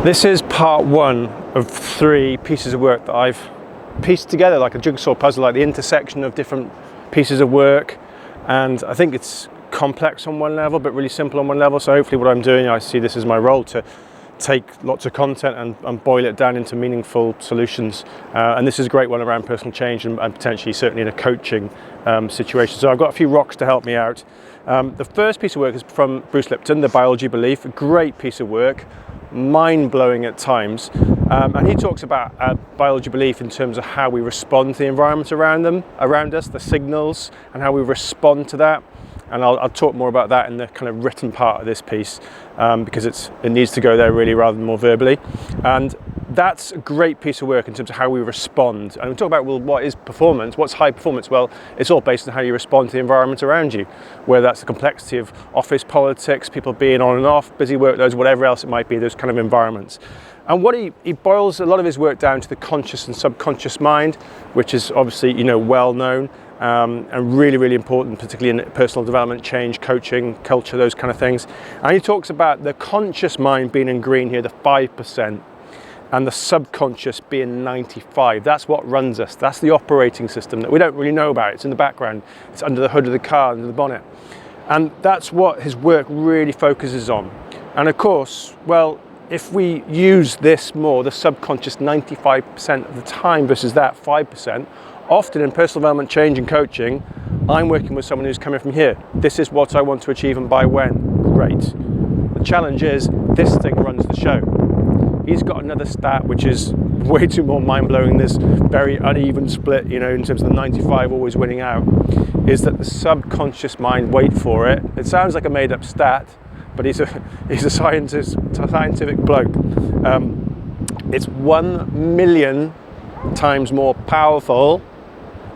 This is part one of 3 pieces of work that I've pieced together like a jigsaw puzzle, like the intersection of different pieces of work. And I think it's complex on one level, but really simple on one level. So hopefully what I'm doing, I see this as my role to take lots of content and boil it down into meaningful solutions. And this is a great one around personal change and potentially certainly in a coaching situation. So I've got a few rocks to help me out. The first piece of work is from Bruce Lipton, The Biology of Belief, a great piece of work, mind-blowing at times. And he talks about biology belief in terms of how we respond to the environment around us, the signals, and how we respond to that. And I'll talk more about that in the kind of written part of this piece because it needs to go there really rather than more verbally. And that's a great piece of work in terms of how we respond. And we talk about, well, what is performance? What's high performance? Well, it's all based on how you respond to the environment around you, whether that's the complexity of office politics, people being on and off, busy workloads, whatever else it might be, those kind of environments. And what he boils a lot of his work down to the conscious and subconscious mind, which is obviously, well known. And really, really important, particularly in personal development, change, coaching, culture, those kind of things. And he talks about the conscious mind being in green here, the 5%, and the subconscious being 95. That's what runs us. That's the operating system that we don't really know about. It's in the background. It's under the hood of the car, under the bonnet. And that's what his work really focuses on. And of course, well, if we use this more, the subconscious 95% of the time versus that 5%, often in personal development, change and coaching, I'm working with someone who's coming from here. This is what I want to achieve and by when. Great. The challenge is this thing runs the show. He's got another stat which is way too more mind-blowing, this very uneven split, in terms of the 95 always winning out, is that the subconscious mind, wait for it, it sounds like a made-up stat, but he's a scientific bloke. It's 1 million times more powerful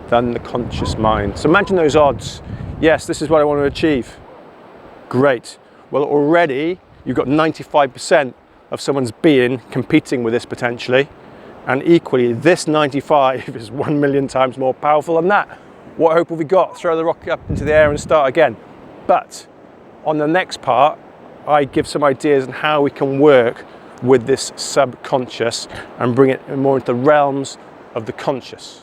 than the conscious mind. So imagine those odds. Yes, this is what I want to achieve. Great. Well, already you've got 95% of someone's being competing with this potentially, and equally this 95 is 1 million times more powerful than that. What hope have we got? Throw the rocket up into the air and start again. But on the next part, I give some ideas on how we can work with this subconscious and bring it more into the realms of the conscious.